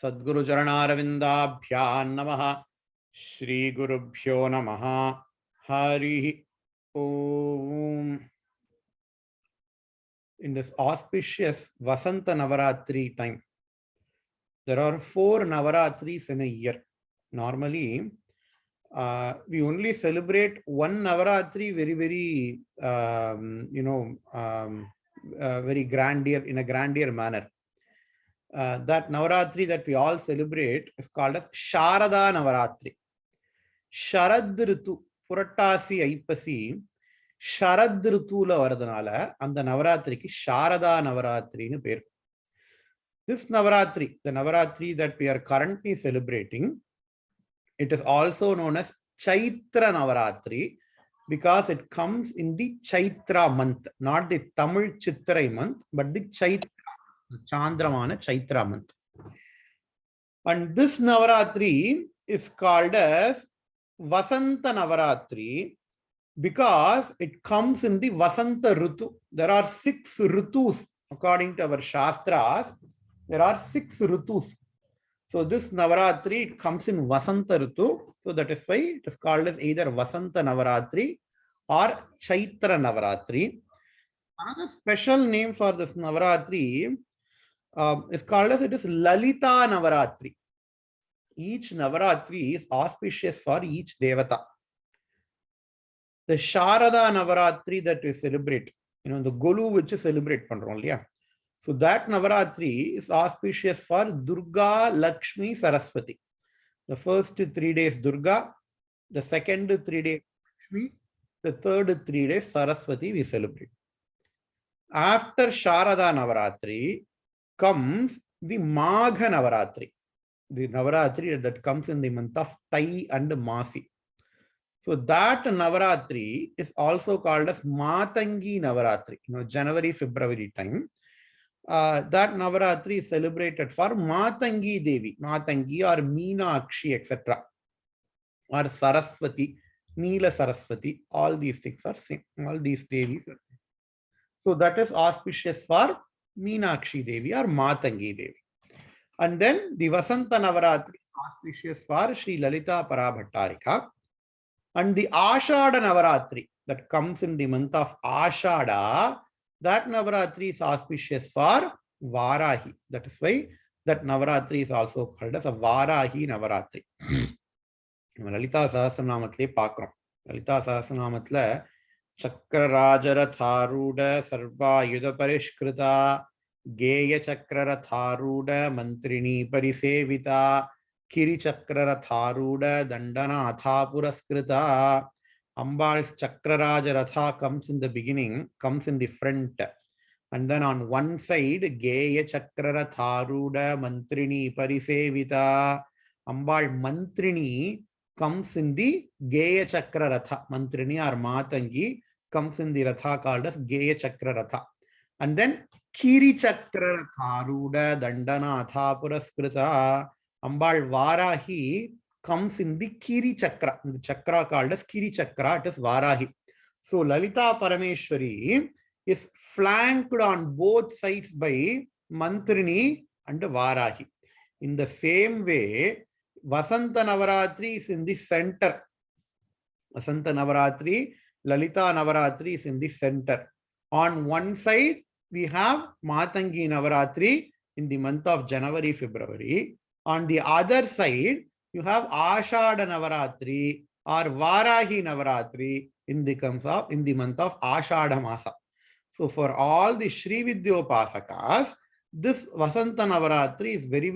Sadguru Charanarvindabhyan Namaha Shri Gurubhyo Namaha Hari Om. In this auspicious Vasanta Navaratri time, there are 4 Navaratris in a year. Normally, we only celebrate one Navaratri very, very grandeur, in a grandeur manner. That Navaratri that we all celebrate is called as Sharada Navaratri. Sharad Ritu, Purattasi Aipasi, Sharad Ritula Vardhanala, and the Navaratri ki Sharada Navaratri nu per. This Navaratri, the Navaratri that we are currently celebrating, it is also known as Chaitra Navaratri because it comes in the Chaitra month, not the Tamil Chitrai month, but the Chaitra, the Chandramana Chaitra month. And this Navaratri is called as Vasanta Navaratri because it comes in the Vasanta Ritu. There are 6 Ritus according to our Shastras. There are 6 Ritus. So this Navaratri, it comes in Vasanta Ritu. So that is why it is called as either Vasanta Navaratri or Chaitra Navaratri. Another special name for this Navaratri is called as it is Lalitha Navaratri. Each Navaratri is auspicious for each Devata. The Sharada Navaratri that we celebrate, the Golu which is celebrate pandrom, yeah. So that Navaratri is auspicious for Durga, Lakshmi, Saraswati. The first 3 days Durga, the second 3 days Lakshmi, the third 3 days Saraswati we celebrate. After Sharada Navaratri comes the Magha Navaratri, the Navaratri that comes in the month of Tai and Masi. So that Navaratri is also called as Matangi Navaratri, January, February time. That Navaratri is celebrated for Matangi Devi, Matangi or Meenakshi, etc. Or Saraswati, Neela Saraswati, all these things are same. All these Devis are same. So that is auspicious for Meenakshi Devi or Matangi Devi. And then the Vasanta Navaratri is auspicious for Sri Lalitha Parabhattarika. And the Ashada Navaratri that comes in the month of Ashada, that Navaratri is auspicious for Varahi. That is why that Navaratri is also called as a Varahi Navaratri. Lalitha Sahasranamathile Pakram. Lalitha Sahasranamathile Chakrarajaratharuda Sarva Yudha Parishkrita Geya Chakraratharuda Mantrini Parisevita Kiri Chakraratharuda Dandana Atha Puraskrita. Ambal's Chakraraja Ratha comes in the beginning, comes in the front. And then on one side, Geya Chakraratharuda Mantrini Parisevita. Ambal Mantrini comes in the Geya Chakraratha. Mantrini or Matangi comes in the Ratha called as Geya Chakraratha. And then Kiri Chakraratharuda Dandana Atha Puraskrita. Ambal Varahi comes in the Kiri Chakra, the chakra called as Kiri Chakra, it is Varahi. So Lalitha Parameshwari is flanked on both sides by Mantrini and Varahi. In the same way, Vasanta Navaratri is in the center. Vasanta Navaratri, Lalitha Navaratri is in the center. On one side, we have Matangi Navaratri in the month of January, February. On the other side, you have Ashada Navaratri or Varahi Navaratri in the month of Ashada Masa. So for all the Sri Vidyopasakas, this Vasanta Navaratri is very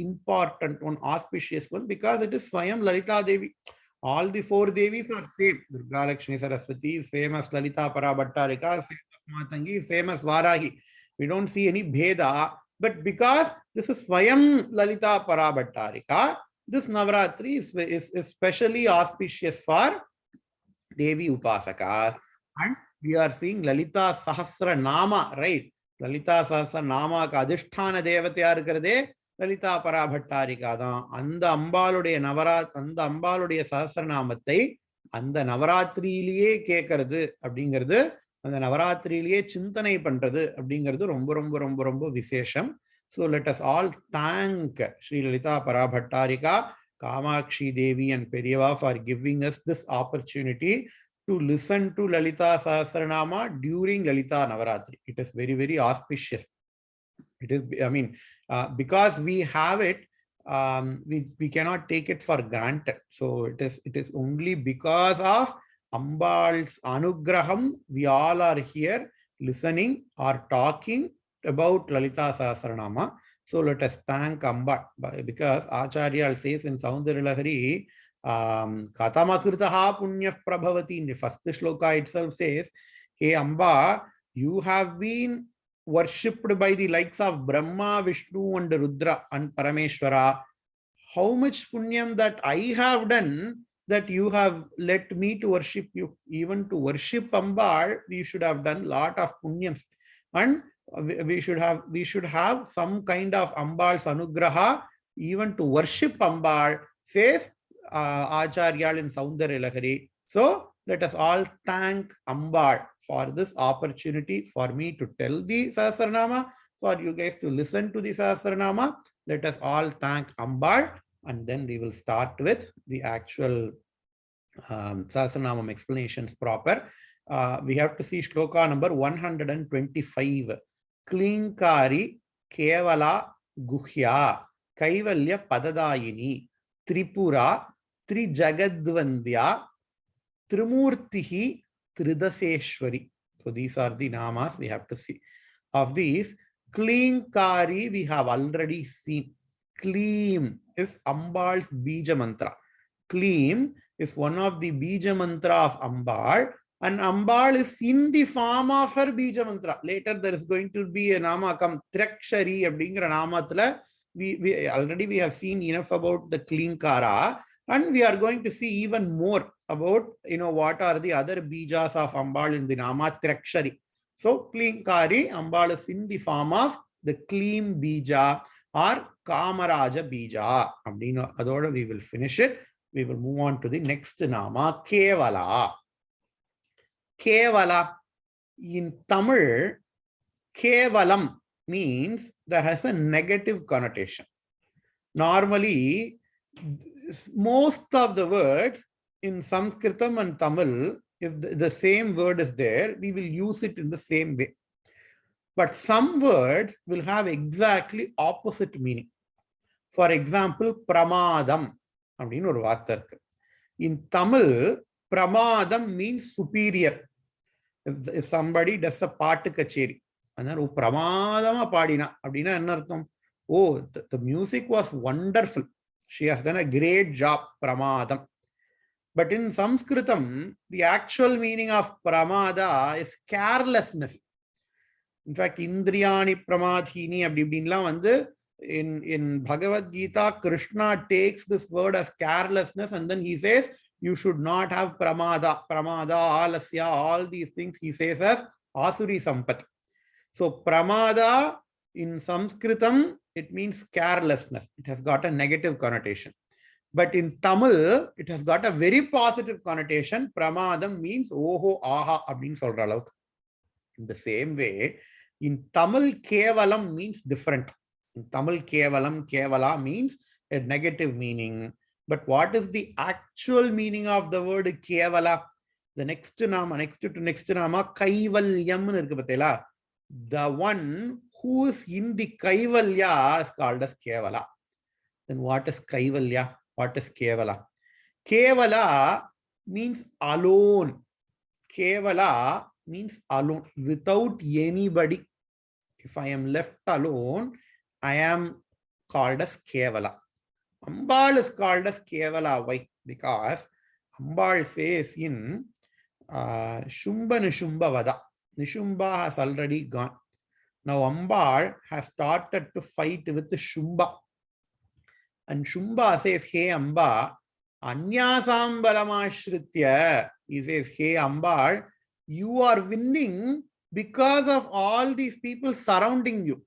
important one, auspicious one, because it is Swayam Lalita Devi. All the 4 Devis are same. Durga, Lakshmi, Saraswati, same as Lalitha Parabhattarika, same as Matangi, same as Varahi. We don't see any Bheda. But because this is Swayam Lalita Parabhattarika, this Navaratri is especially auspicious for Devi Upasakas. And we are seeing Lalitha Sahasranama, right? Lalitha Sahasranama ka adhisthana devatya irukkiradhe Lalitha Parabhattarika da. And Ambaluடைய Sahasranamathai and the Navaratrileye kekkiradhu அப்படிங்கிறது அந்த நவராத்திரியிலேயே சிந்தனை பண்றது அப்படிங்கிறது ரொம்ப விசேஷம். So let us all thank Sri Lalita Parabhattarika, Kamakshi Devi and Periyava for giving us this opportunity to listen to Lalita Sahasranama during Lalita Navaratri. It is very, very auspicious. It is, I mean, because we have it, we cannot take it for granted. So it is only because of Ambal's Anugraham, we all are here listening or talking about Lalita Sahasranama. So let us thank Amba, because Acharya says in Saundarilahari, Katamakritaha Punyah Prabhavati, in the first shloka itself says, hey Amba, you have been worshipped by the likes of Brahma, Vishnu and Rudra and Parameshwara. How much punyam that I have done that you have let me to worship you. Even to worship Ambal, we should have done lot of punyams. And we should have some kind of Ambal's anugraha even to worship Ambal, says Acharya in Saundarya Lahari. So let us all thank Ambal for this opportunity for me to tell the Sahasranama, for you guys to listen to the Sahasranama. Let us all thank Ambal, and then we will start with the actual Sahasranamam explanations proper. We have to see shloka number 125. Klinkari Kevala Guhya Kaivalya Padadayini Tripura Trijagadvandya Trimurtihi Tridaseshwari. So these are the namas we have to see. Of these, Klinkari we have already seen. Kleem is Ambal's Bija Mantra. Kleem is one of the Bija Mantra of Ambal, and Ambal is in the form of her Bija Mantra. Later there is going to be a nama come Trakshari abdingra namatla. We already have seen enough about the Klinkara, and we are going to see even more about what are the other bijas of Ambal in the nama Trakshari. So Klinkari, Ambal is in the form of the Kleem bija or Kamaraja bija. Adoda we will finish it. We will move on to the next nama, Kevala. Kevala. In Tamil, Kevalam means that has a negative connotation. Normally, most of the words in Sanskritam and Tamil, if the same word is there, we will use it in the same way. But some words will have exactly opposite meaning. For example, Pramadam. In Tamil, Pramadam means superior. If somebody does a paatu kacheri, Pramadama padina, oh, the music was wonderful. She has done a great job, Pramadam. But in Sanskritam, the actual meaning of Pramada is carelessness. In fact, Indriyani Pramadhini in Bhagavad Gita, Krishna takes this word as carelessness, and then he says, you should not have Pramada, Alasya, all these things he says as Asuri Sampati. So Pramada in Sanskritam, it means carelessness. It has got a negative connotation. But in Tamil, it has got a very positive connotation. Pramadam means oho, aha, abdin solra alavukku. In the same way, in Tamil, Kevalam means different. In Tamil, Kevala means a negative meaning. But what is the actual meaning of the word Kevala? The next nama, Kaivalyam. The one who is in the Kaivalya is called as Kevala. Then what is Kaivalya? What is Kevala? Kevala means alone. Kevala means alone, without anybody. If I am left alone, I am called as Kevala. Ambal is called as Kevala. Why? Because Ambal says in Shumba Nishumba Vada. Nishumba has already gone. Now Ambal has started to fight with the Shumba. And Shumba says, hey Amba, Anyasam Balamashritya. He says, hey Ambal, you are winning because of all these people surrounding you.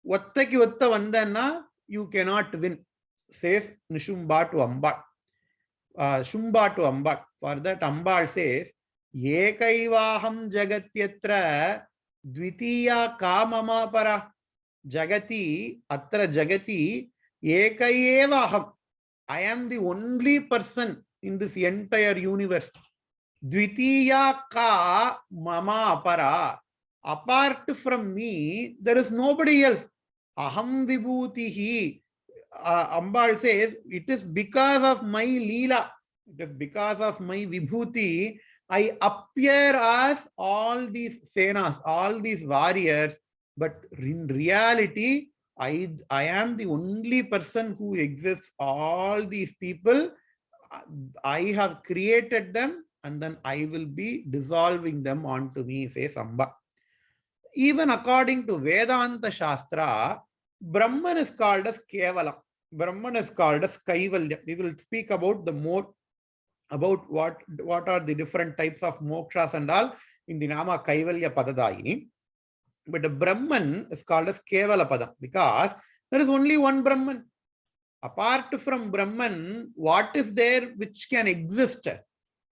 Vattaki vatta vandana, you cannot win, says Nishumba to Ambal. Shumba to Ambal. For that Ambal says, Yekaivaham jagatyatra dvitiya kamama para. Jagati, Atra Jagati, Eka Aham. I am the only person in this entire universe. Dvitiya ka mama apara. Apart from me, there is nobody else. Aham vibhutihi. Ambal says, it is because of my Leela, it is because of my Vibhuti, I appear as all these senas, all these warriors, but in reality, I am the only person who exists. All these people, I have created them, and then I will be dissolving them onto me, says Amba. Even according to Vedanta Shastra, Brahman is called as Kevala. Brahman is called as Kaivalya. We will speak about the more about what are the different types of mokshas and all in the Nama Kaivalya Padadayini. But the Brahman is called as Kevala Padam because there is only one Brahman. Apart from Brahman, what is there which can exist?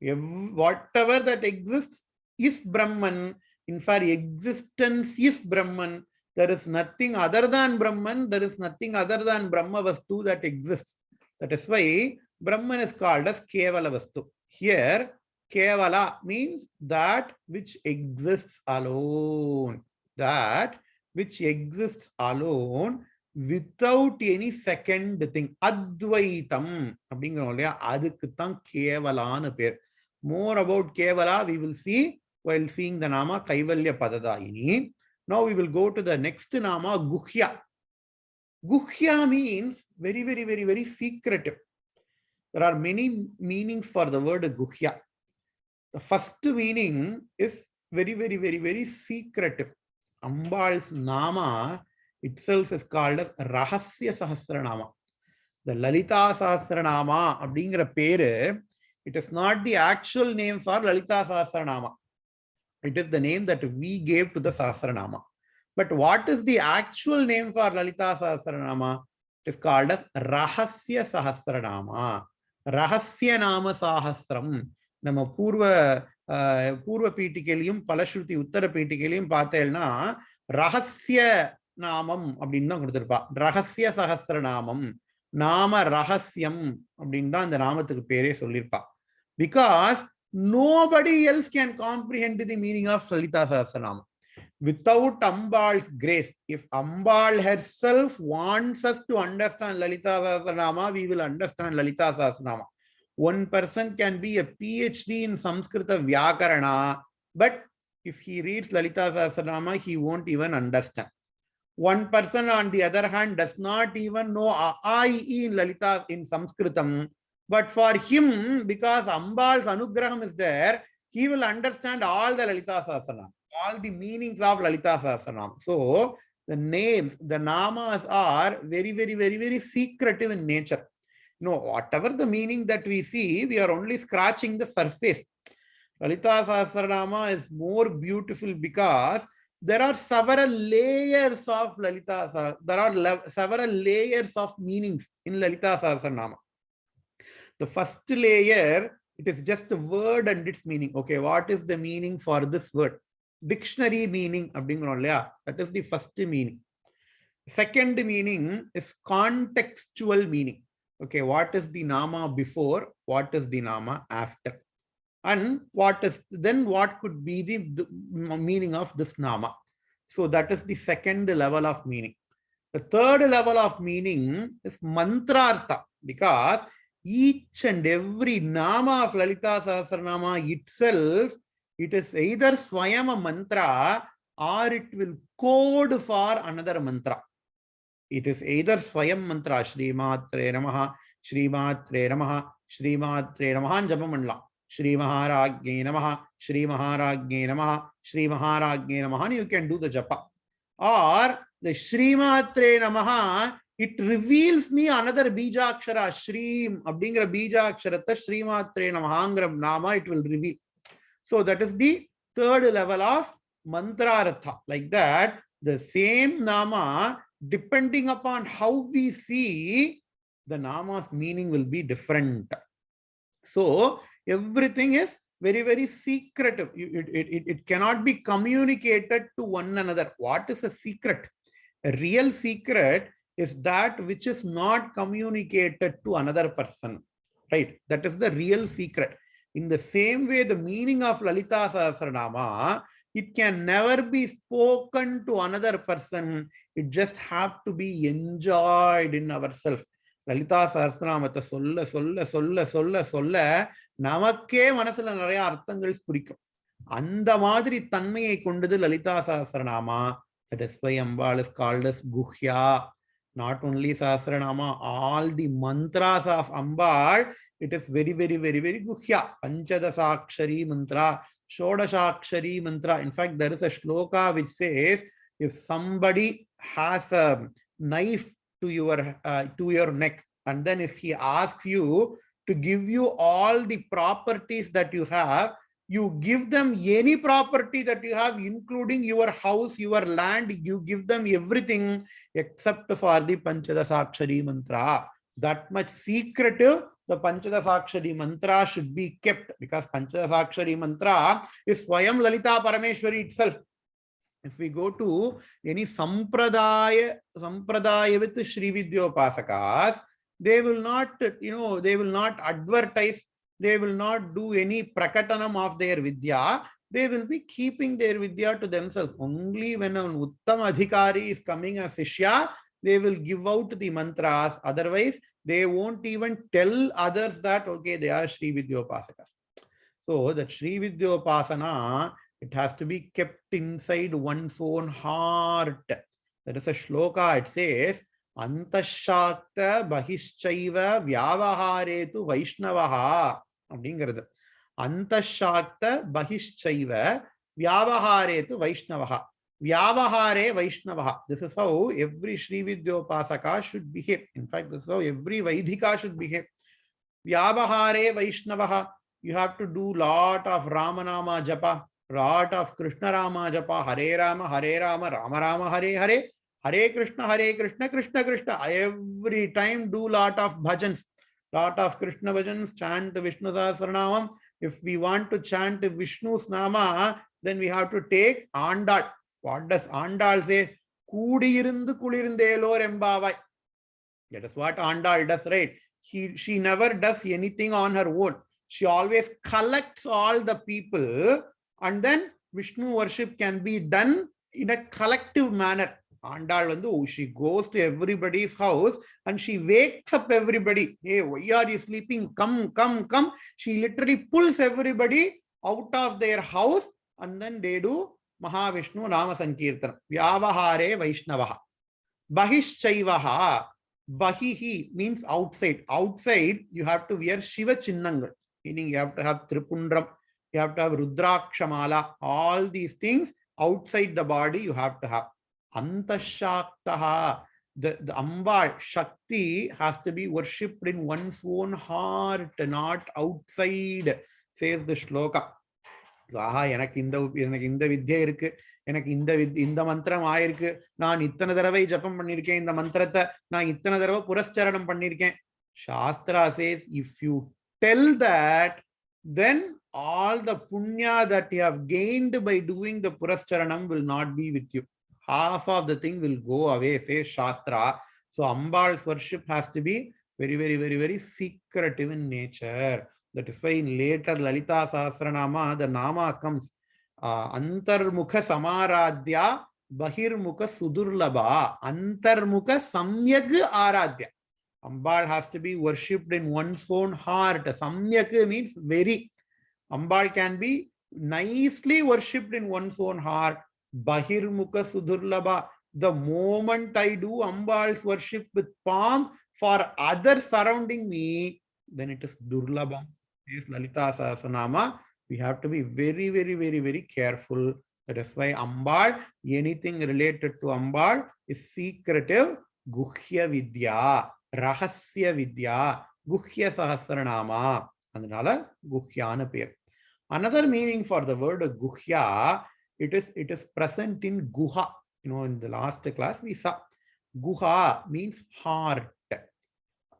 Whatever that exists is Brahman. In fact, existence is Brahman. There is nothing other than Brahman. There is nothing other than Brahma Vastu that exists. That is why Brahman is called as Kevala Vastu. Here, Kevala means that which exists alone. That which exists alone without any second thing. Advaitam. Adukuttam Kevalana pair. More about Kevala we will see while seeing the Nama Kaivalya Padadayini. Now we will go to the next Nama, Guhya. Guhya means very, very, very, very secretive. There are many meanings for the word Guhya. The first meaning is very, very, very, very secretive. Ambal's Nama itself is called as Lalitha Sahasranamam. The Lalitha Sahasranamam abdingra pere, it is not the actual name for Lalitha Sahasranamam. It is the name that we gave to the Sahasranama. But what is the actual name for Lalitha Sahasranama? It is called as Rahasya Sahasranama. Rahasya Nama Sahasram. Nama Purva Pitikelium, Palashruti Uttara Pitikelium Patelna, Rahasya Namam Abdinna Kudirpa, Rahasya Sahasranamam, Nama Rahasyam Abdinda and the Ramatuk Pere Solirpa. Because nobody else can comprehend the meaning of Lalitha Sahasranama. Without Ambal's grace, if Ambal herself wants us to understand Lalitha Sahasranama, we will understand Lalitha Sahasranama. One person can be a PhD in Sanskrita Vyakarana, but if he reads Lalitha Sahasranama, he won't even understand. One person, on the other hand, does not even know A-I-E in Lalita in Sanskritam. But for him, because Ambal's Anugraham is there, he will understand all the Lalitha Sahasranam, all the meanings of Lalitha Sahasranam. So, the names, the namas are very, very, very, very secretive in nature. No, whatever the meaning that we see, we are only scratching the surface. Lalitha Sahasranama is more beautiful because there are several layers of Lalita. There are several layers of meanings in Lalitha Sahasranama. The first layer, it is just the word and its meaning. Okay, what is the meaning for this word? Dictionary meaning. That is the first meaning. Second meaning is contextual meaning. Okay, what is the Nama before? What is the Nama after? And what could be the meaning of this Nama? So that is the second level of meaning. The third level of meaning is mantrartha, because each and every Nama of Lalitha Sahasranama itself, it is either Swayam a mantra or it will code for another mantra. It is either Swayam mantra, Shri Matre Namaha, Shri Matre Namaha, Shri Matre Namaha, Japamandla. Shri Maharajne Namaha, Shri Maharajne Namaha, Shri Maharajne Namaha, you can do the japa. Or the Shri Matre Namaha, it reveals me another Bijakshara, Shri Abdingra Bijaksharata, Shri Matre Namahangram Nama, it will reveal. So that is the third level of mantrartha. Like that, the same Nama, depending upon how we see, the Nama's meaning will be different. So, everything is very, very secretive. It cannot be communicated to one another. What is a secret? A real secret is that which is not communicated to another person, right? That is the real secret. In the same way, the meaning of Lalita Sahasranama, it can never be spoken to another person. It just have to be enjoyed in ourselves. Lalitha சஹஸ்ரநாமத்தை சொல்ல சொல்ல சொல்ல சொல்ல சொல்ல நமக்கே மனசுல நிறைய அர்த்தங்கள் புரிக்கும். அந்த மாதிரி தன்மையை கொண்டது Lalitha சஹஸ்ரநாமா. That is why Ambal is called as Guhya. Not only Sahasranama, all the mantras of Ambal, it is very, very, very, very Guhya. Panchadasakshari mantra, Shodashakshari mantra. In fact, there is a shloka which says, if somebody has a knife to your neck, and then if he asks you to give you all the properties that you have, you give them any property that you have, including your house, your land, you give them everything except for the Panchadasakshari mantra. That much secretive, the Panchadasakshari mantra should be kept, because Panchadasakshari mantra is Swayam Lalita Parameshwari itself. If we go to any sampradaya with Shri Vidyopasakas, they will not, they will not advertise, they will not do any prakatanam of their vidya. They will be keeping their vidya to themselves. Only when an Uttam Adhikari is coming as Shishya, they will give out the mantras. Otherwise, they won't even tell others that, okay, they are Shri Vidyopasakas. So that Shri Vidyopasana, it has to be kept inside one's own heart. There is a shloka, it says, Antashakta Bahishchaiva Vyavaharetu Vaishnavaha. அப்படிங்கிறது. Antashakta Bahishchaiva Vyavaharetu Vaishnavaha. Vyavahare Vaishnavaha. This is how every Shri Vidyopasaka should behave. In fact, this is how every Vaidhika should behave. Vyavahare Vaishnavaha. You have to do lot of Ramanama Japa, lot of Krishna Rama Japa, Hare Rama, Rama Rama, Hare Hare, Hare Krishna, Krishna Krishna. Every time do lot of bhajans, lot of Krishna bhajans, chant Vishnu Sahasranamam. If we want to chant Vishnu's Nama, then we have to take Andal. What does Andal say? Kudiyirundu kulirundelor embavai. That is what Andal does, right? She never does anything on her own. She always collects all the people, and then Vishnu worship can be done in a collective manner. Andal, she goes to everybody's house and she wakes up everybody. Hey, why are you sleeping? Come, come, come. She literally pulls everybody out of their house, and then they do Mahavishnu Nama Sankirtana. Vyavahare Vaishnavaha. Bahishchaivaha. Bahihi means outside. Outside, you have to wear Shiva Chinnangal, meaning you have to have Tripundram, you have to have Rudrakshamala, all these things outside the body you have to have. Antashaktaha, the Ambal, Shakti has to be worshipped in one's own heart, not outside, says the shloka. எனக்கு இந்த வித்யா இருக்கு, எனக்கு இந்த மந்திரம் ஆயிருக்கு, நான் இத்தனை தடவை ஜபம் பண்ணிருக்கேன், இந்த மந்திரத்தை நான் இத்தனை தடவை புரஸ்சரணம் பண்ணிருக்கேன். Shastra says, if you tell that, then all the punya that you have gained by doing the purascharanam will not be with you. Half of the thing will go away, says Shastra. So Ambal's worship has to be very, very, very, very secretive in nature. That is why in later Lalita Sahasranama, the Nama comes Antarmukha Samaradhya Bahirmukha Sudurlabha. Antarmukha Samyak Aradhya. Ambal has to be worshipped in one's own heart. Samyak means very. Ambal can be nicely worshipped in one's own heart. Bahirmukha Sudurlabha. The moment I do Ambal's worship with pomp for others surrounding me, then it is Durlabham. Is Lalita Sahasranama. We have to be very, very, very, very careful. That is why Ambal, anything related to Ambal is secretive. Guhya Vidya, Rahasya Vidya, Guhya Sahasranama. Andala Guhyana pair. Another meaning for the word Guhya, it is present in Guha. In the last class we saw Guha means heart.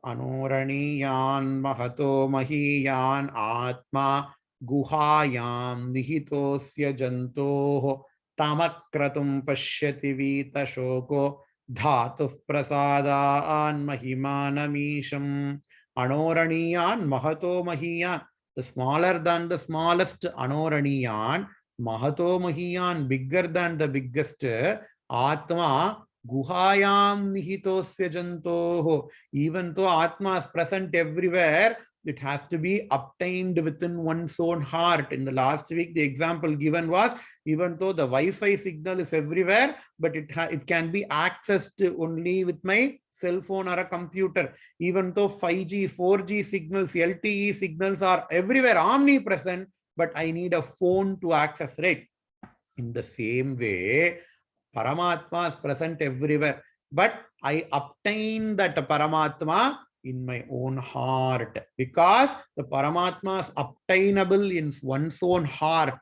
Anoraniyan Mahato Mahiyan Atma Guhayam Nihitosya Jantoho Tamakratum Pashyati Vita Shoko Dhatu prasadaan mahimanamisham anoraniyan mahato mahiyan. The smaller than the smallest anoraniyan, mahato mahiyan, bigger than the biggest atma guhayam nihitosya jantoho. Even though atma is present everywhere, it has to be obtained within one's own heart. In the last week, the example given was, even though the Wi-Fi signal is everywhere, but it can be accessed only with my cell phone or a computer. Even though 5G, 4G signals, LTE signals are everywhere, omnipresent, but I need a phone to access it. In the same way, Paramatma is present everywhere, but I obtain that Paramatma in my own heart, because the Paramatma is obtainable in one's own heart.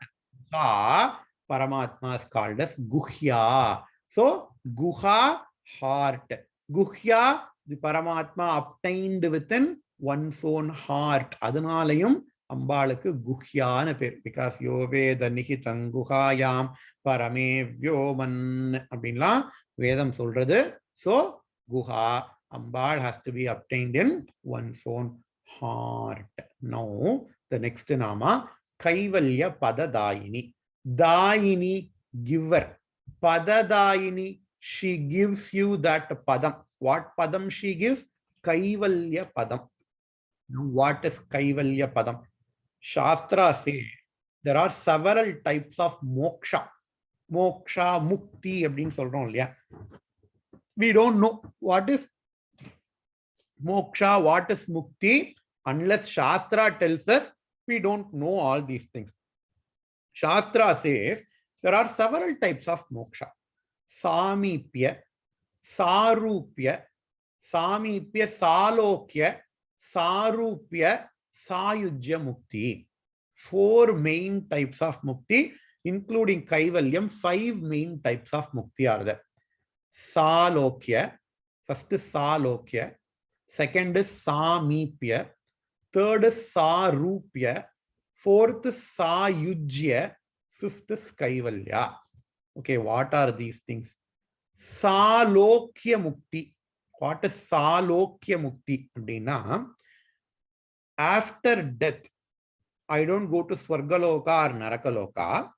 The Paramatma is called as Guhya. So, Guha, heart. Guhya, the Paramatma obtained within one's own heart. Adanalayum Ambalakku Guhyana per, because Yoveda Nihitan Guhayam Parame Vyoman Abinla Vedam Solrade. So, Guha, Ambal has to be obtained in one's own heart. Now, the next nama, Kaivalya Padadayini. Dayini, giver. Padadayini, she gives you that padam. What padam she gives? Kaivalya padam. Now, what is Kaivalya padam? Shastra says there are several types of moksha. Moksha, mukti, அப்படின்னு சொல்றோம் இல்லையா? We don't know what is moksha, what is mukti, unless Shastra tells us. We don't know all these things. Shastra says there are several types of moksha. Samipya, Sarupya, Samipya, Salokya, Sarupya, Sayujya mukti. 4 main types of mukti, including Kaivalyam. 5 main types of mukti are there. Salokya, first is Salokya, second is Samipya, third is Sarupya, fourth is Sayujya, fifth is Kaivalya. Okay, what are these things? Salokya mukti. What is Salokya mukti? After death, I don't go to Swargaloka or Narakaloka,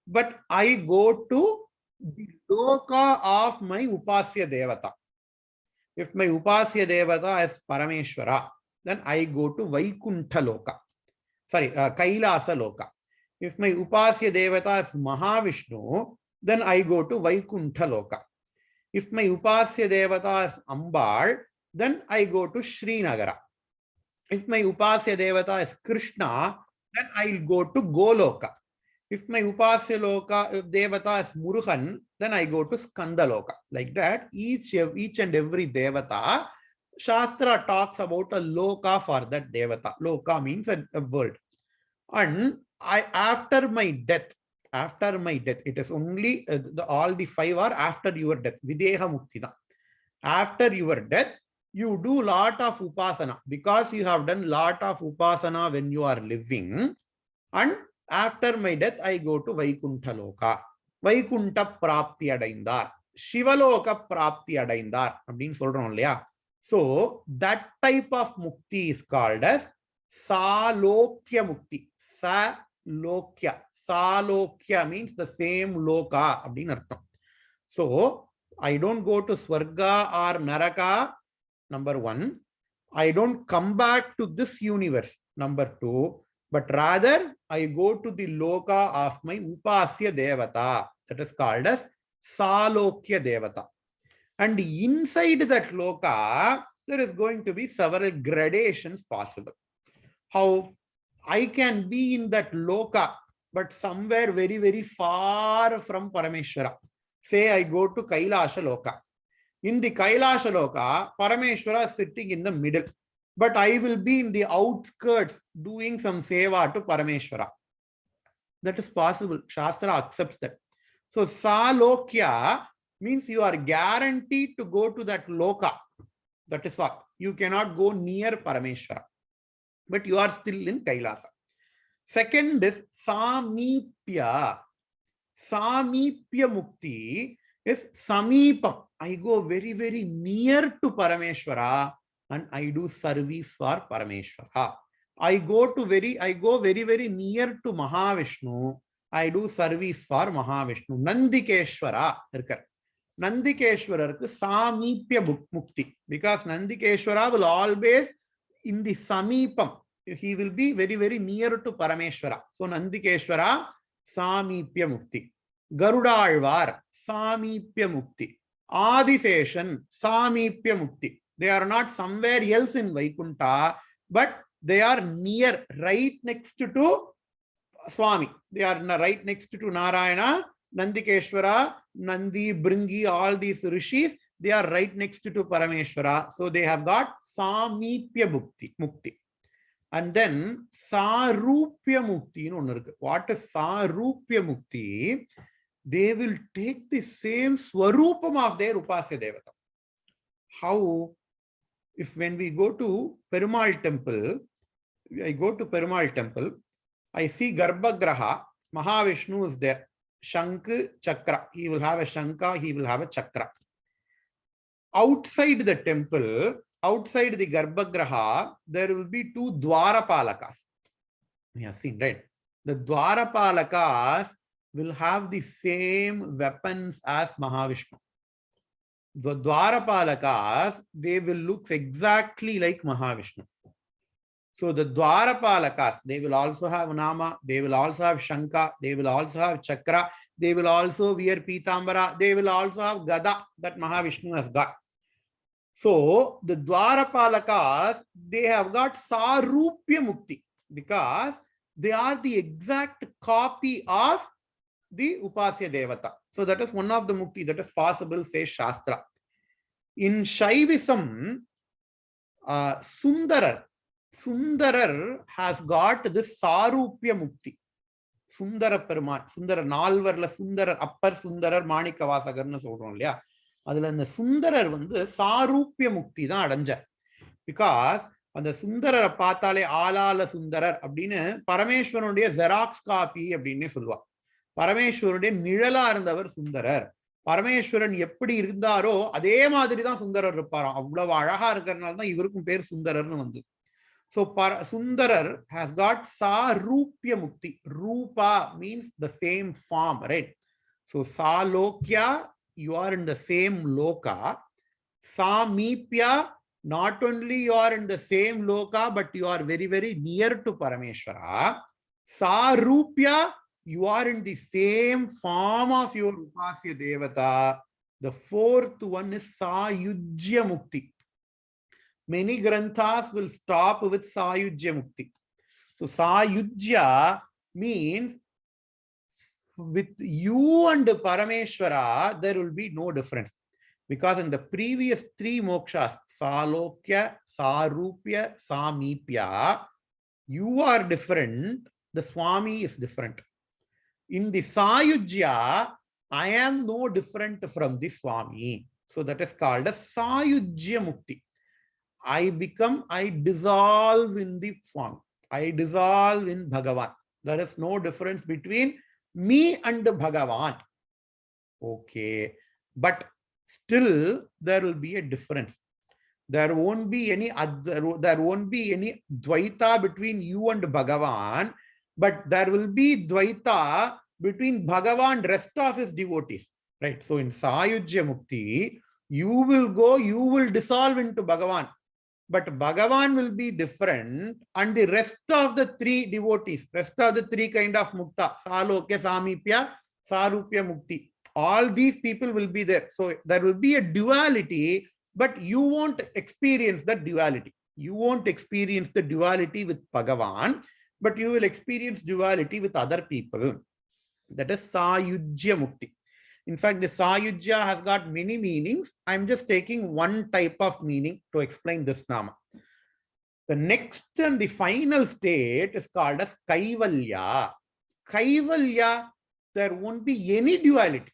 but I go to the loka of my Upasya Devata. If my Upasya Devata is Parameshwara, then I go to Vaikuntha Loka. Sorry, Kailasa Loka. If my Upasya Devata is Mahavishnu, then I go to Vaikuntha Loka. If my Upasya Devata is Ambal, then I go to Srinagara. If my Upasya Devata is Krishna, then I'll go to Goloka. If my Upasya Devata is Murugan, then I go to Skandaloka. Like that, each and every Devata, Shastra talks about a Loka for that Devata. Loka means a world. And after my death, it is only all the 5 are after your death. Videha Muktida. After your death, you do lot of upasana, because you have done lot of upasana when you are living. And after my death, I go to Vaikuntha Loka. Vaikuntha Prapti Adaindar. Shivaloka Prapti Adaindar. Abdin solron illaya. So that type of mukti is called as Salokya mukti. Salokya. Salokya means the same loka. Abdin artham. So I don't go to Swarga or Naraka. Number 1, I don't come back to this universe. Number 2, but rather I go to the loka of my Upasya Devata. That is called as Salokya Devata. And inside that loka, there is going to be several gradations possible. How I can be in that loka, but somewhere very, very far from Parameshwara. Say I go to Kailasha Loka. In the Kailasha Loka, Parameshwara is sitting in the middle, but I will be in the outskirts doing some seva to Parameshwara. That is possible. Shastra accepts that. So Salokya means you are guaranteed to go to that Loka. That is all. You cannot go near Parameshwara, but you are still in Kailasa. Second is Samipya. Samipya Mukti is Samipam. I go very, very near to Parameshwara and I do service for Parameshwara. I go very, very near to Mahavishnu. I do service for Mahavishnu. Nandikeshwara. Nandikeshwara Samipya Mukti. Because Nandikeshwara will always in the Samipam. He will be very, very near to Parameshwara. So Nandikeshwara, Samipya Mukti. Garudalvar, Samipya Mukti. Adiseshan, Samipya Mukti. They are not somewhere else in Vaikunta, but they are near, right next to Swami. They are right next to Narayana, Nandikeshwara, Nandi, Bringi, all these rishis, they are right next to Parameshwara. So they have got Samipya Mukti. And then Sarupya Mukti. What is Sarupya Mukti? They will take the same Swarupam of their Upasya Devata. How? If when we go to Perumal temple, I go to Perumal temple, I see Garbhagraha, Mahavishnu is there. Shankh, Chakra. He will have a Shankha, he will have a Chakra. Outside the temple, outside the Garbhagraha, there will be two Dwarapalakas. We have seen, right? The Dwarapalakas will have the same weapons as Mahavishnu. The Dwarapalakas, they will look exactly like Mahavishnu. So the Dwarapalakas, they will also have Nama, they will also have Shankha, they will also have Chakra, they will also wear Pitambara, they will also have Gada that Mahavishnu has got. So the Dwarapalakas, they have got Sarupya Mukti because they are the exact copy of the Upasya Devata. So that is one of the Mukti that is possible, says Shastra. In Shaivism, Sundarar has got this Sarupya Mukti. Sundara Perumal, Sundara Nalvarla Sundara, Upper Sundarar, Manikavasagarna சொல்றோம் இல்லையா? அதுல அந்த சுந்தரர் சாரூபிய முக்தி தான் அடைஞ்சார். Because அந்த சுந்தரரை பார்த்தாலே ஆலால சுந்தரர் அப்படின்னு பரமேஸ்வரனுடைய xerox copy அப்படின்னு சொல்லுவார். பரமேஸ்வரனுடைய நிழலா இருந்தவர் சுந்தரர். பரமேஸ்வரன் எப்படி இருந்தாரோ அதே மாதிரி தான் சுந்தரர் இருப்பாராம். அவ்வளவு அழகா இருக்கிறதுனால தான் இவருக்கும் பேர் சுந்தரர்னு வந்து. So Sundarar has got Sarupya Mukti. Rupa means the same form, right? So Salokya, you are in the same loka. Samipya, not only you are in the same loka, but you are very, very near to Parameshwara. Sarupya, you are in the same form of your Upasya Devata. The fourth one is Sayujya Mukti. Many granthas will stop with Sayujya Mukti. So Sayujya means with you and Parameshwara, there will be no difference. Because in the previous three mokshas, Salokya, Sarupya, Samipya, you are different, the Swami is different. In the Sayujya, I am no different from the Swami. So that is called a Sayujya Mukti. I dissolve in the Swami. I dissolve in Bhagavan. There is no difference between me and Bhagavan. Okay. But still, there will be a difference. There won't be any Dvaita between you and Bhagavan, but there will be Dvaita between Bhagavan and rest of his devotees. Right? So in Sayujya Mukti, you will dissolve into Bhagavan. But Bhagavan will be different and the rest of the three devotees, rest of the three kind of mukta, Salokya, Samipya, Sarupya Mukti, all these people will be there. So there will be a duality, but you won't experience that duality. You won't experience the duality with Bhagavan, but you will experience duality with other people. That is Sayujya Mukti. In fact, the Sayujya has got many meanings. I'm just taking one type of meaning to explain this nama. The next and the final state is called as Kaivalya. Kaivalya, there won't be any duality.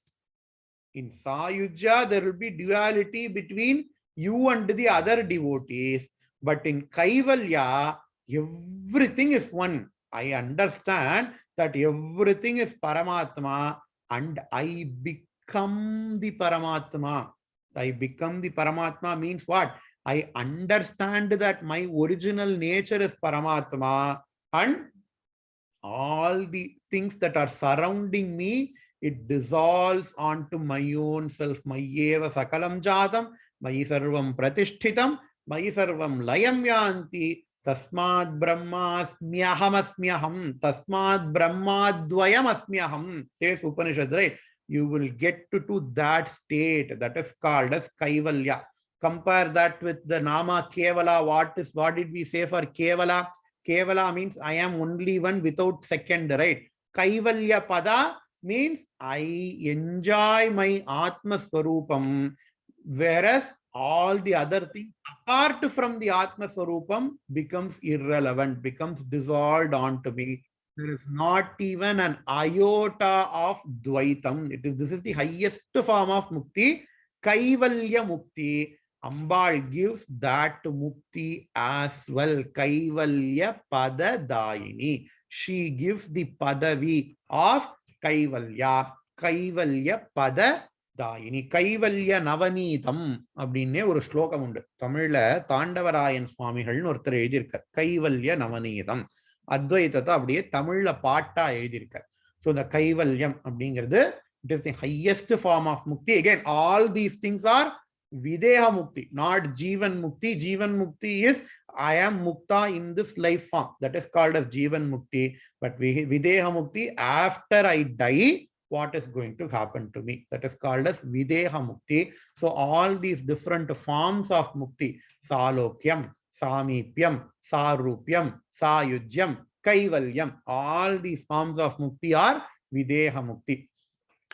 In Sayujya, there will be duality between you and the other devotees. But in Kaivalya, everything is one. I understand that everything is Paramatma and I become the Paramatma. I become the Paramatma means what? I understand that my original nature is Paramatma, and all the things that are surrounding me, it dissolves onto my own self. Mayeva sakalam jatam, mayi sarvam pratishtitam, mayi sarvam layam yanti, tasmad brahmasmyaham asmyaham, tasmad brahmadvayam asmyaham, says Upanishad, right? You will get to that state that is called as Kaivalya. Compare that with the Nama Kevala. What did we say for Kevala? Kevala means I am only one without second, right? Kaivalya Pada means I enjoy my Atma Swarupam, whereas all the other things apart from the Atma Swarupam becomes irrelevant, becomes dissolved onto me. There is not even an iota of Dvaitam. This is the highest form of Mukti, Kaivalya Mukti. Ambal gives that mukti as well. Kaivalya Padadayini. She gives the padavi of Kaivalya. Kaivalya Padadayini. Kaivalya Navanitam அப்படின்னே ஒரு ஸ்லோகம் உண்டு. தமிழ்ல தாண்டவராயன் சுவாமிகள்னு ஒருத்தர் எழுதியிருக்கார். கைவல்ய நவநீதம். அத்வைதத்தை அப்படியே தமிழ்ல பாட்டா எழுதியிருக்கார். So the கைவல்யம் அப்படிங்கிறது, it is the highest form of mukti. Again, all these things are Videha Mukti, not Jivan Mukti. Jivan Mukti is I am Mukta in this life form. That is called as Jivan Mukti. But Videha Mukti, after I die, what is going to happen to me? That is called as Videha Mukti. So all these different forms of Mukti, Salokyam, Samipyam, Sarupyam, Sayujyam, Kaivalyam, all these forms of Mukti are Videha Mukti.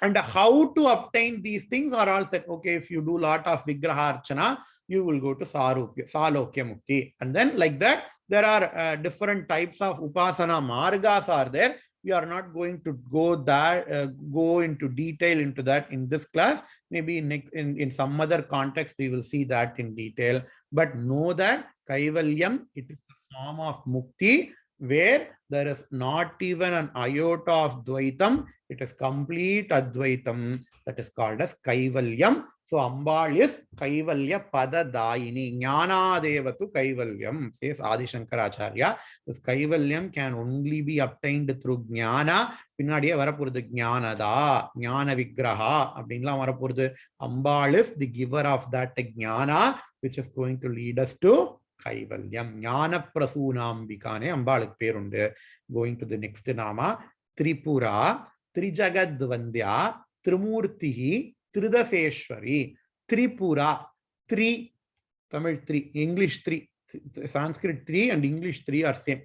And how to obtain these things are all said. Okay, if you do a lot of Vigraha Archana, you will go to Salokya Mukti. And then like that, there are different types of Upasana Margas are there. We are not going to go into detail into that in this class. Maybe in some other context, we will see that in detail. But know that Kaivalyam, it is a form of Mukti where there is not even an iota of Dvaitam. It is complete Advaitam. That is called as Kaivalyam. So Ambal is Kaivalya Padadayini. Jnana Devatu Kaivalyam, says Adi Shankaracharya. This Kaivalyam can only be obtained through Jnana. Pinnadiye varapurudhu Jnanada, Jnana Vigraha. Abdinla varapurudhu. Ambal is the giver of that Jnana, which is going to lead us to Kaivalyam. Jnana Prasunambikane Ambaluk Perunde. Going to the next Nama, Tripura, Trijagadvandya, Trimurtihi, Tridaseshwari, Tripura, three, Tamil three, English three, Sanskrit three and English three are same.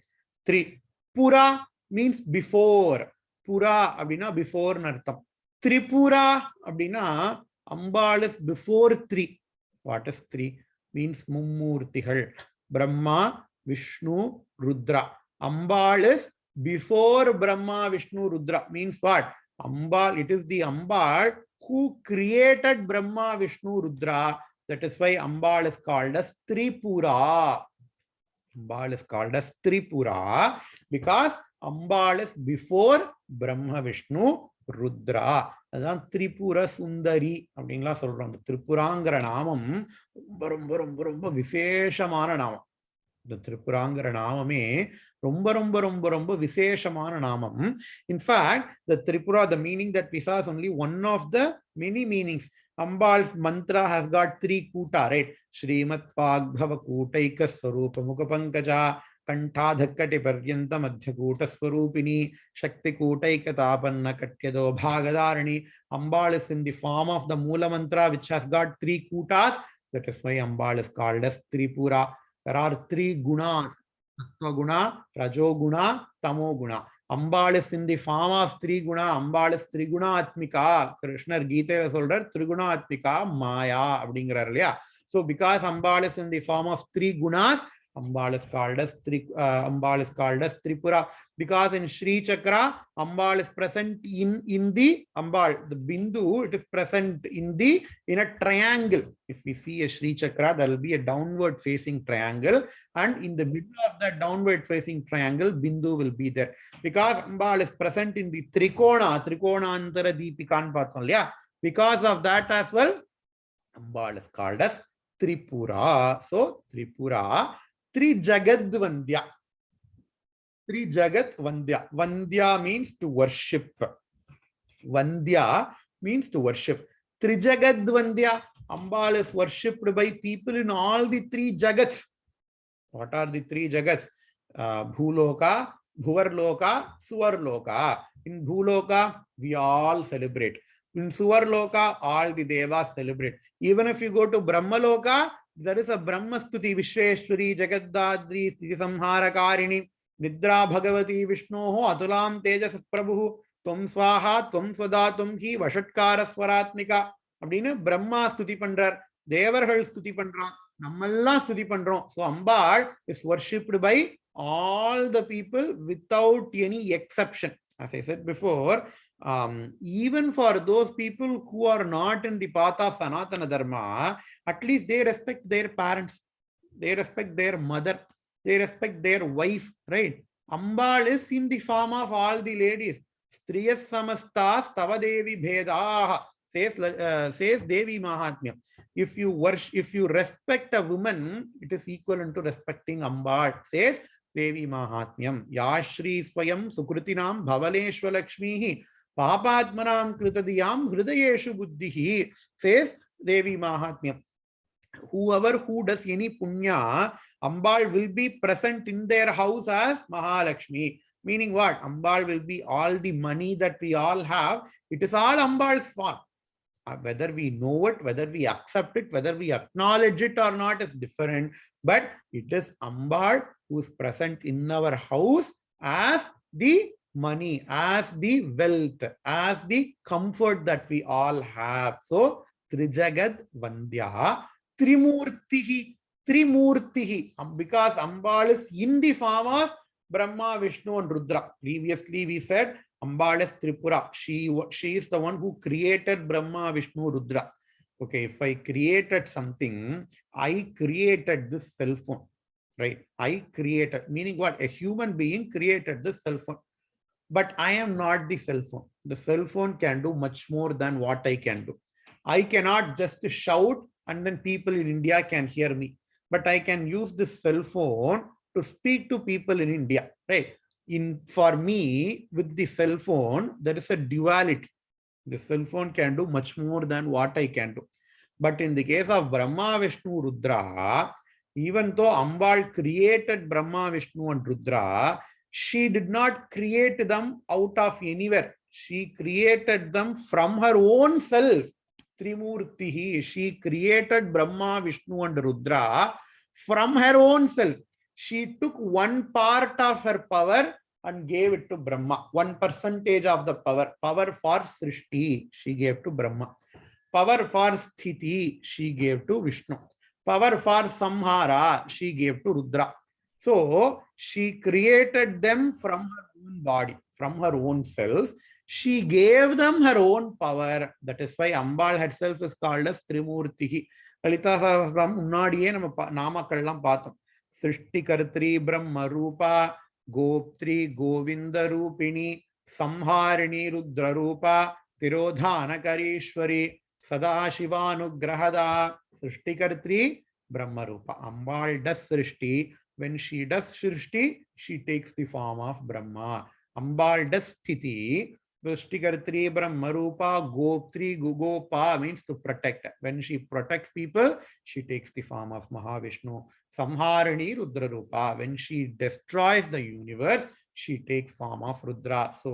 Three. Pura means before. Pura abdina before nartham. Tripura abdina Ambal is before three. What is three? Means Mummurtihal. Brahma, Vishnu, Rudra. Ambal is before Brahma, Vishnu, Rudra. Means what? Ambal, it is the Ambal who created Brahma, Vishnu, Rudra. That is why Ambal is called as Tripura. Ambal is called as Tripura because Ambal is before Brahma, Vishnu, Rudra. அதான் திரிபுர சுந்தரி அப்படின்லாம் சொல்றோம். திரிபுராங்கிற நாமம் ரொம்ப ரொம்ப ரொம்ப ரொம்ப விசேஷமான நாமம். இந்த திரிபுராங்கிற நாமமே ரொம்ப ரொம்ப ரொம்ப ரொம்ப விசேஷமான நாமம். In fact, the Tripura, the meaning that we saw is only one of the many meanings. Ambal's mantra has got three kuta, right? Shrimat Vagbhava Kutaika Swarupa Mukapankaja Kantadhakkati Paryanta Madhyakuta Swarupini Shakti Kutaika Tapanna Katyado Bhagadarani. Ambal is in the form of the Mula mantra which has got three kutas. That is why Ambal is called as Tripura. There are three gunas, Sattva guna, Rajo guna, Tamo guna. Ambal is in the form of three guna. Ambal is Triguna Atmika. Krishna Gita solder Triguna Atmika Maya abdingraar illaya. So because Ambal is in the form of three gunas, Ambal is called as Tripura. Because in Sri Chakra, Ambal is present in the Ambal, the Bindu, it is present in a triangle. If we see a Sri Chakra, there will be a downward facing triangle, and in the middle of that downward facing triangle, Bindu will be there. Because Ambal is present in the Trikona, Trikonantara Deepikan Patham, yeah. Because of that as well, Ambal is called as Tripura. So Tripura, Trijagadvandya. Trijagadvandya. Vandya means to worship. Vandya means to worship. Trijagadvandya. Ambal is worshipped by people in all the three jagats. What are the three jagats? Bhuloka, Bhuvarloka, Suvarloka. In Bhuloka, we all celebrate. In Suvarloka, all the devas celebrate. Even if you go to Brahmaloka, there is a Brahmastuti, Vishweshwari, Jagaddadri, Sthiti Samharakarini, Nidra Bhagavati, Vishnoho, Atulam Tejas Prabhu, Tum Swaha, Tum Swada, Tum Ki, Vashatkara Swaratmika. அப்படின்னு பிரம்மா ஸ்துதி பண்றார், தேவர்கள் ஸ்துதி பண்றான், நம்மெல்லாம் ஸ்துதி பண்றோம். So Ambal is worshipped by all the people without any exception. As I said before, even for those people who are not in the path of Sanatana Dharma, at least they respect their parents, they respect their mother, they respect their wife, right? Ambal is in the form of all the ladies. Striyas samastas tava devi bhedaha. Says Devi Mahatmya. If you respect a woman, it is equivalent to respecting Ambal. Says Devi Mahatmyam. Yashri Swayam Sukrutinam Bhavaleshwa Lakshmihi Papatmanam Kritadiyam Hridayeshu Buddhihi. Says Devi Mahatmyam. Whoever who does any punya, Ambal will be present in their house as Mahalakshmi. Meaning what? Ambal will be all the money that we all have. It is all Ambal's form. Whether we know it, whether we accept it, whether we acknowledge it or not is different. But it is Ambal who is present in our house as the money, as the wealth, as the comfort that we all have. So, Trijagad Vandya, Trimurtihi, Trimurtihi. Because Ambal is in the form of Brahma, Vishnu and Rudra. Previously we said Ambal is Tripura. She is the one who created Brahma, Vishnu, Rudra. Okay, if I created something, I created this cell phone, right? I created, meaning what? A human being created this cell phone. But I am not the cell phone. The cell phone can do much more than what I can do. I cannot just shout and then people in India can hear me. But I can use this cell phone to speak to people in India, right? For me, with the cell phone, there is a duality. The cell phone can do much more than what I can do. But in the case of Brahma, Vishnu, Rudra, even though Ambal created Brahma, Vishnu and Rudra, she did not create them out of anywhere. She created them from her own self. Trimurtihi, she created Brahma, Vishnu and Rudra from her own self. She took one part of her power and gave it to Brahma. 1% of the power. Power for Srishti, she gave to Brahma. Power for Sthiti, she gave to Vishnu. Power for Samhara, she gave to Rudra. So, she created them from her own body, from her own self. She gave them her own power. That is why Ambal herself is called as Trimurtihi. Lalitha Sahasranamam முன்னாடியே நம்ம நாமக்கள்லாம் பார்த்தோம். Srishtikartri Brahma Rupa, Goptri Govinda Rupini, Samharini Rudra Rupa, Tirodhana Karishwari, Sadashivanugrahada. Srishtikartri Brahma Rupa. Ambal does Srishti. When she does Srishti, she takes the form of Brahma. Ambal does Sthiti. Srishtikartri Brahma Rupa, Goptri Gugopa means to protect. When she protects people, she takes the form of Mahavishnu. Samharini Rudra Rupa. When she destroys the universe, she takes form of Rudra. So,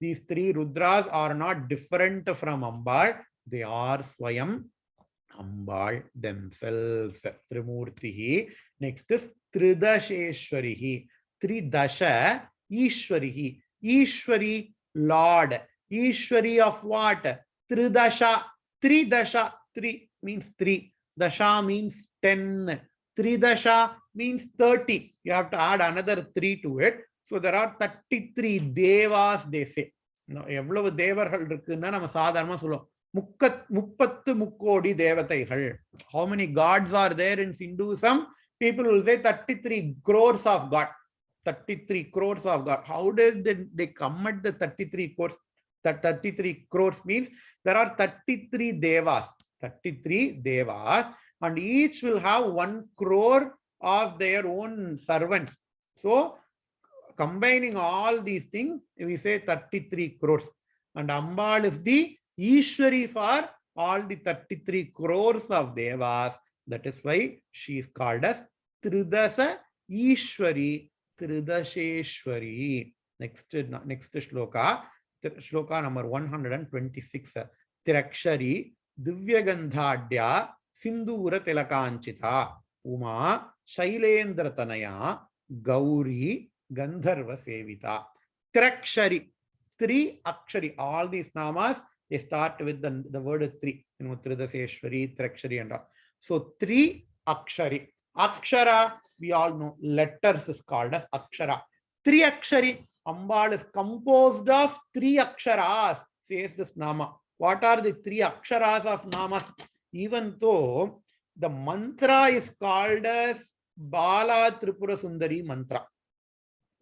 these three Rudras are not different from Ambal. They are Swayam Ambal themselves. Trimurtihi. Next is Tridasheshwarihi. Tridasha Ishwarihi. Ishwari, Lord. Ishwari of what? Tridasha. Tridasha. Three means three. Dasha means 10. Tridasha means 30. You have to add another 3 to it. So there are 33 devas, they say. எவ்வளவு தேவர்கள் இருக்குன்னா நம்ம சாதாரணமா சொல்லுவோம். 30 தேவதைகள். How many gods are there in Hinduism? People will say 33 crores of God. 33 crores of God. How did they come at the 33 crores? That 33 crores means there are 33 devas. 33 devas, and each will have 1 crore of their own servants. So combining all these things, we say 33 crores. And Ambal is the Ishwari for all the 33 crores of devas. That is why she is called as Tridasa Ishwari, Tridasheshwari. Next shloka, shloka number 126. Tirakshari, Divyagandhadya, Sindura Tilakanchita, Uma, Shailendra Tanaya, Gauri, Gandharva Sevita. Tirakshari, 3 akshari. All these namas, they start with the word 3. Tridaseshwari, Tirakshari and all. So 3 akshari. Akshara, we all know, letters is called as akshara. 3 akshari. Ambal is composed of 3 aksharas, says this nama. What are the 3 aksharas of namas? Even though the mantra is called as Bala Tripura Sundari mantra.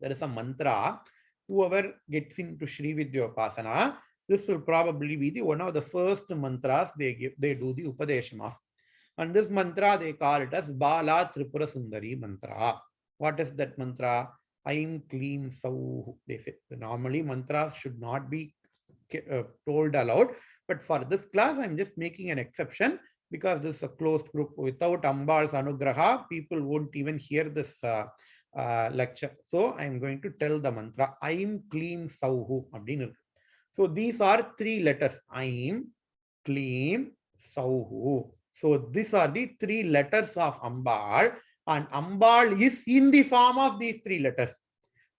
There is a mantra. Whoever gets into Shri Vidyopasana, this will probably be one of the first mantras they do the Upadesham of. And this mantra, they call it as Bala Tripura Sundari mantra. What is that mantra? Aim Kleem Sauh. They say normally mantras should not be told aloud, but for this class, I'm just making an exception because this is a closed group. Without Ambal's Anugraha, people won't even hear this lecture. So I'm going to tell the mantra Aim Kleem Sauhu. So these are 3 letters. Aim, Kleem, Sauhu. So these are the 3 letters of Ambal, and Ambal is in the form of these 3 letters.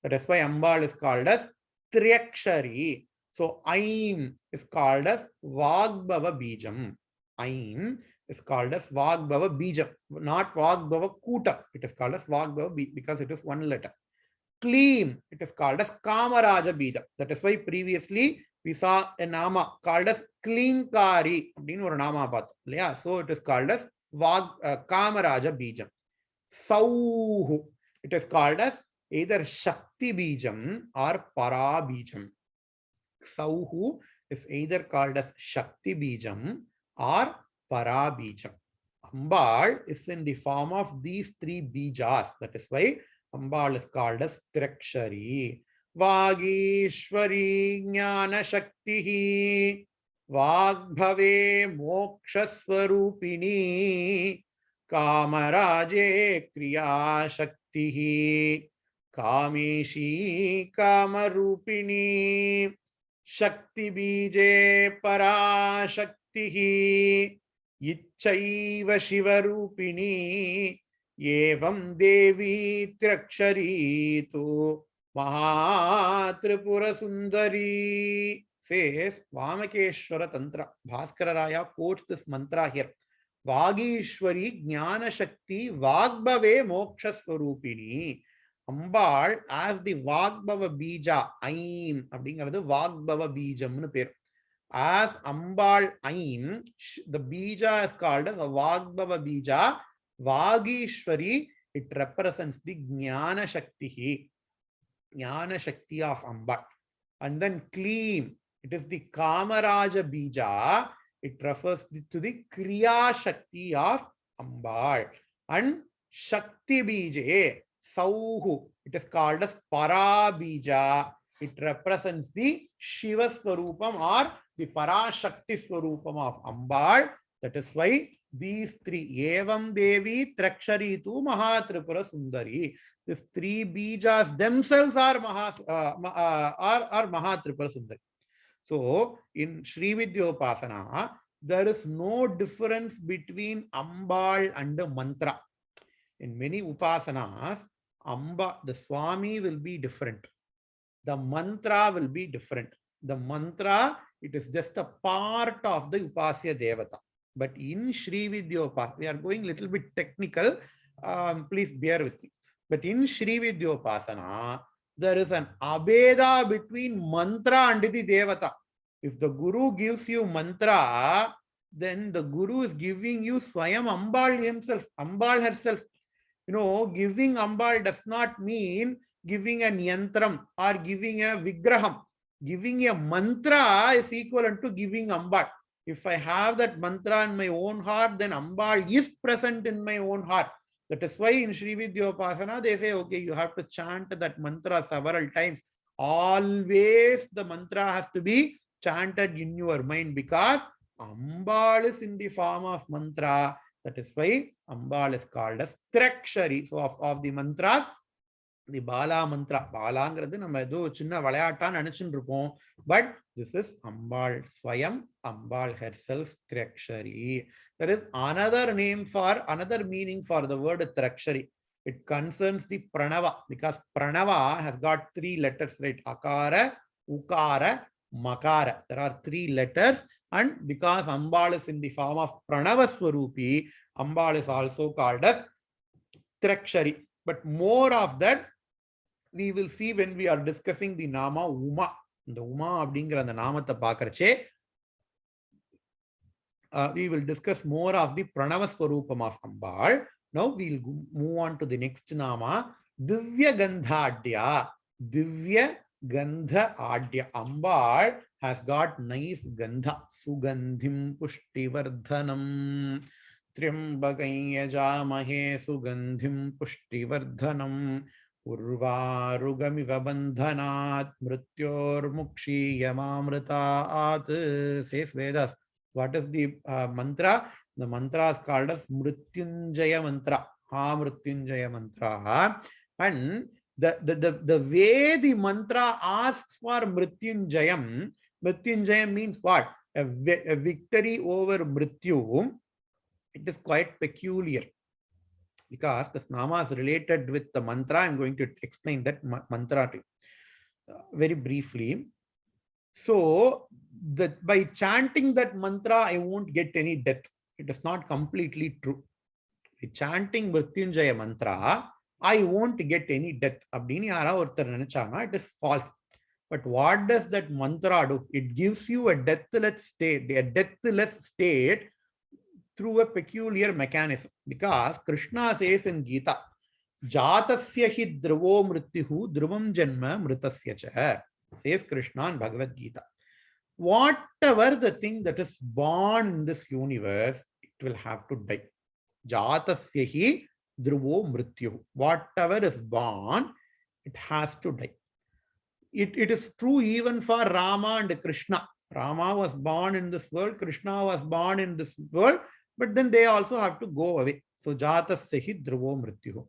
That is why Ambal is called as Triakshari. So Aim is called as Vagbhava Bijam. Aim is called as Vagbhava Bijam, not Vagbhava Kuta. It is called as Vagbhava Bijam because it is 1 letter. Kleem, it is called as Kamaraja Bijam. That is why previously we saw a nama called as Klinkari. So it is called as Kamaraja Bijam. Sauhu, it is called as either Shakti Bijam or Para Bijam. Sauhu is either called as Shakti Bijam or Para Bijam. Ambal is in the form of these 3 Bijas. That is why Ambal is called as Tirakshari. Vagishwari Jnana Shaktihi, Vagbhave Moksha Swarupini, Kamaraje Kriya Shaktihi, Kameshi Kamarupini, Shakti Bije Para Shaktihi, Ichchaiva Shivarupini, Yevam Devi Tirakshari Tu Mahatripura Sundari. Says Vamakeshwara Tantra. Bhaskara Raya quotes this mantra here. Vagishwari Jnana Shakti Vagbhave Moksha Swarupini. Ambal as the Vagbhava Bija Aim. Abdingaradu Vagbhava Bijamnu per. As Ambal Aim, the Bija is called as a Vagbhava Bija. Vagishwari, it represents the Jnana Shakti. Jnana Shakti of Ambal. And then Kleem, it is the Kamaraja Bija. It refers to the Kriya Shakti of Ambal. And Shakti Bija, Sauhu, it is called as Para Bija. It represents the Shiva Swarupam or the Para Shakti Swarupam of Ambal. That is why these 3, Evam Devi Trakshari Tu Mahatripura Sundari. These 3 Bijas themselves are Mahatripura Sundari. So in Shri Vidyopasana, there is no difference between Ambal and the mantra. In many Upasanas, the Swami will be different. The mantra will be different. The mantra, it is just a part of the Upasya Devata. But in Shri Vidyopasana, we are going a little bit technical. Please bear with me. But in Shri Vidyopasana, there is an abeda between mantra and the Devata. If the Guru gives you mantra, then the Guru is giving you Swayam Ambal himself, Ambal herself. Giving Ambal does not mean giving an yantram or giving a vigraham. Giving a mantra is equivalent to giving Ambal. If I have that mantra in my own heart, then Ambal is present in my own heart. That is why in Sri Vidyopasana, they say, okay, you have to chant that mantra several times. Always the mantra has to be chanted in your mind because Ambal is in the form of mantra. That is why Ambal is called as Trakshari. So of the mantras, the Bala mantra. Balangradhu நம்ம ஏதோ சின்ன விளையாட்டான்னு நினைச்சுட்டு இருப்போம். But this is Ambal Swayam, Ambal herself, Trakshari. There is another name for, another meaning for the word Trakshari. It concerns the Pranava because Pranava has got 3 letters, right? Akara, Ukara, Makara. There are 3 letters, and because Ambal is in the form of Pranava Swarupi, Ambal is also called as Trakshari. But more of that we will see when we are discussing the Nama Uma. The Uma abdingra and the Namata Pakarche. We will discuss more of the Pranava Swarupam of Ambal. Now we will move on to the next Nama, Divya Gandhadya. Divya Gandha Adya. Ambal has got nice Gandha. Sugandhim Pushtivardhanam. Triambakai Yajamahe Sugandhim Pushtivardhanam. Urvarugamiva bandhanat mrityor mukshiyamamritaat, says Vedas. What is the mantra? The mantra is called as Mrityunjaya mantra. Ha Mrityunjaya mantra. And the way the mantra asks for Mrityunjayam, Mrityunjayam means what? A victory over Mrityu. It is quite peculiar. Because this nama is related with the mantra. I'm going to explain that mantra to you very briefly. So, by chanting that mantra, I won't get any death. It is not completely true. By chanting Mrityunjaya mantra, I won't get any death. It is false. But what does that mantra do? It gives you a deathless state through a peculiar mechanism. Because Krishna says in Gita, Jatasya hi dhruvo mrityuhu dhruvam janma mritasya cha, says Krishna in Bhagavad Gita. Whatever the thing that is born in this universe, it will have to die. Jatasya hi dhruvo mrityuhu. Whatever is born, it has to die. It is true even for Rama and Krishna. Rama was born in this world, Krishna was born in this world, but then they also have to go away. So, Jatasya hi dhruvo mrityuhu.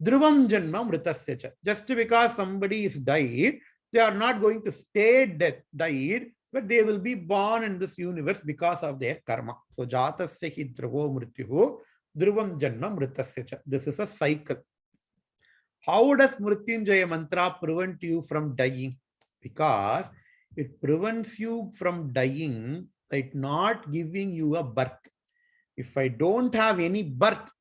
Dhruvam janma mritasya cha. Just because somebody is died, they are not going to stay died, but they will be born in this universe because of their karma. So, Jatasya hi dhruvo mrityuhu, dhruvam janma mritasya cha. This is a cycle. How does Mrityunjaya mantra prevent you from dying? Because it prevents you from dying by not giving you a birth. If I don't have any birth,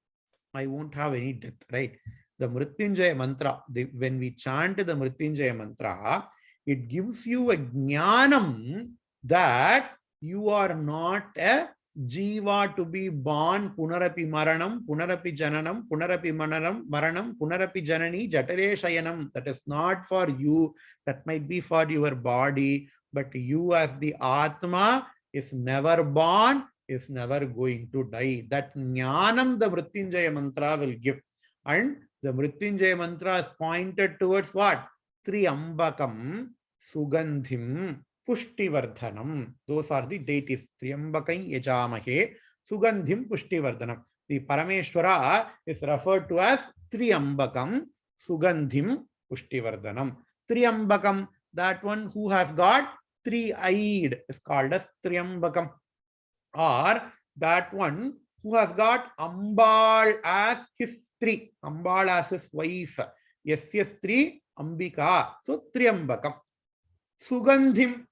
I won't have any death, right? The Mrityunjaya mantra, when we chant the Mrityunjaya mantra, it gives you a jnanam that you are not a jiva to be born, punarapi maranam, punarapi jananam, punarapi maranam, punarapi janani, jatare shayanam. That is not for you. That might be for your body, but you as the Atma is never born, is never going to die. That jnanam the Mrityunjaya mantra will give. And the Mrityunjaya mantra is pointed towards what? Triambakam, Sugandhim, Pushtivardhanam. Those are the deities. Triambakai Yajamahe, Sugandhim, Pushtivardhanam. The Parameshwara is referred to as Triambakam, Sugandhim, Pushtivardhanam. Triambakam, that one who has got 3-eyed, is called as Triambakam. Or that one who has got Ambal as his Stri, Ambal as his wife. Yasya Stri, Ambika. So Triambakam. Sugandhim.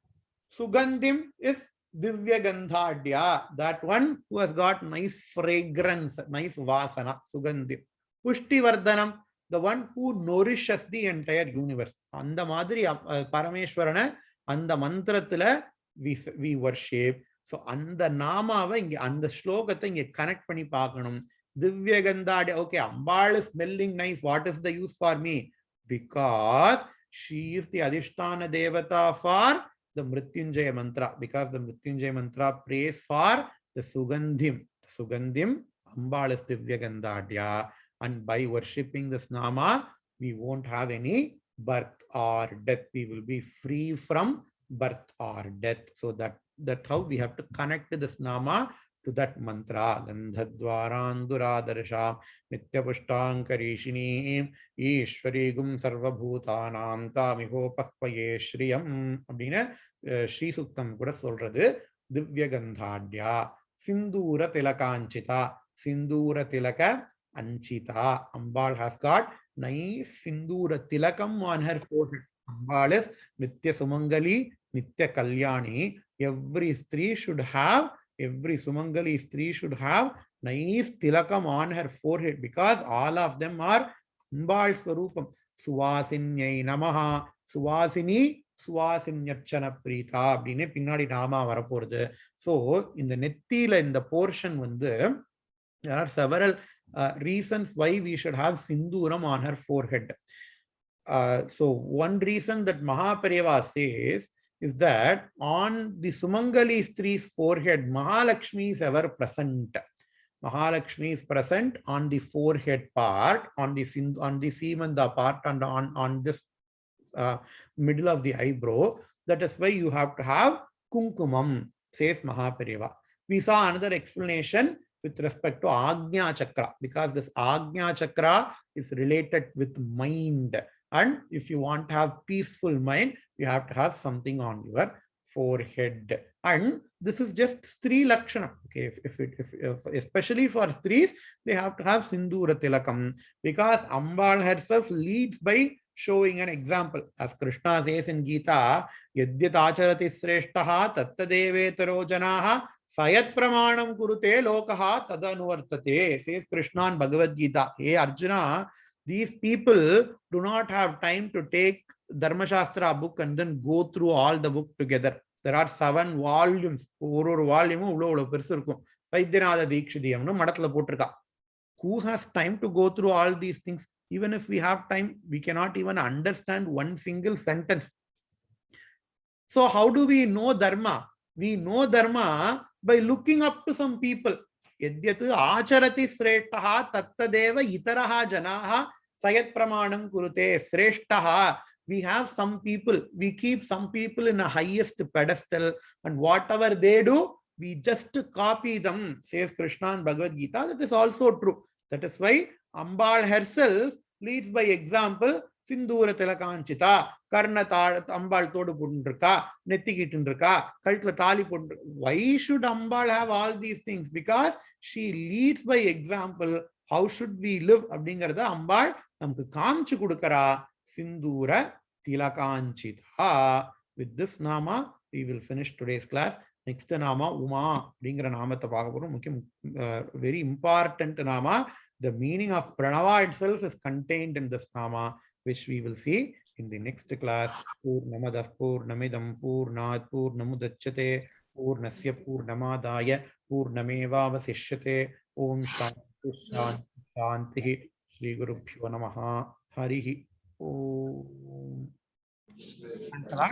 Sugandhim is Divya Gandhadya. That one who has got nice fragrance, nice vasana. Sugandhim. Pushtivardhanam. The one who nourishes the entire universe. And the Madri Parameshwarana and the mantrathila we worship. So, and the nama, and the shloka thing, connect pani paakanum. Divya Gandhadya. Okay, Ambal is smelling nice. What is the use for me? Because she is the Adhisthana Devata for the Mrityunjaya mantra, because the Mrityunjaya mantra prays for the Sugandhim. The Sugandhim, Ambal is Divya Gandhadya. And by worshipping this Nama, we won't have any birth or death. We will be free from birth or death. So that's how we have to connect this Nama to that mantra. Gandhadvaranduradarsha Nityapushtankarishini Ishwarigum Sarvabhutanam Tamihopakvaye Shriyam Abdina Shri Suktam Kuda Solradu Divya Gandhadya Sindura Tilakanchita Sindura Tilaka Anchita. Ambal has got nice Sindura Tilakam on her forehead. Ambal is Nitya Sumangali, Nitya Kalyani. Every Sumangali Stri should have nice Tilakam on her forehead, because all of them are Ambal Swarupam. Suvasinyai Namaha, Suvasini, Suvasinyarchana Prita. Abdine Pinnadi Nama Varapurdu. So, in the Nettila, in the portion, there are several reasons why we should have Sinduram on her forehead. So one reason that Mahapareva says is that on the Sumangali Stri's forehead, Mahalakshmi is ever present. Mahalakshmi is present on the forehead part, on the Simanda part, and on this middle of the eyebrow. That is why you have to have Kunkumam, says Mahapareva. We saw another explanation with respect to Agnya Chakra, because this Agnya Chakra is related with mind. And if you want to have peaceful mind, you have to have something on your forehead. And this is just Stri Lakshana. Okay, if especially for Stris, they have to have Sindura Tilakam, because Ambal herself leads by showing an example. As Krishna says in Gita, Yadyat acharati sreshtaha tattadevetaro janaha Sayat pramanam kurute lokaha tadanuvartate, says Krishna in Bhagavad Gita. Hey Arjuna, these people do not have time to take Dharma Shastra book and then go through all the book together. There are 7 volumes. One volume Vaidyanatha Dikshidiyamnu Madathla potrika. Who has time to go through all these things? Even if we have time, we cannot even understand one single sentence. So how do we know Dharma? We know Dharma by looking up to some people. Yadyat acharati sreshtaha tattadeva itaraha janaha sayat pramanam kurute. Sreshtaha. We have some people, we keep some people in a highest pedestal, and whatever they do, we just copy them, says Krishna in Bhagavad Gita. That is also true. That is why Ambal herself leads by example. Sindura Tilakanchita, Karna Ambal Todu Pundrika, Netikitundrika, Kaltla Tali Pundrika. Why should Ambal have all these things? Because she leads by example. How should we live? Abdingarada Ambal Namku Kamchu Kudukara, Sindura Tilakanchita. With this Nama, we will finish today's class. Next Nama, Uma, Dingra Namata Pagapurum, very important Nama. The meaning of Pranava itself is contained in this Nama, which we will see in the next class. Purnamadah Purnamidam Purnat Purnamudachyate Purnasya Purnamadaya Purnameva Vasishyate Om Shanti Shanti Shanti Shri Gurubhyo Namaha Harihi Om. Thanks a lot.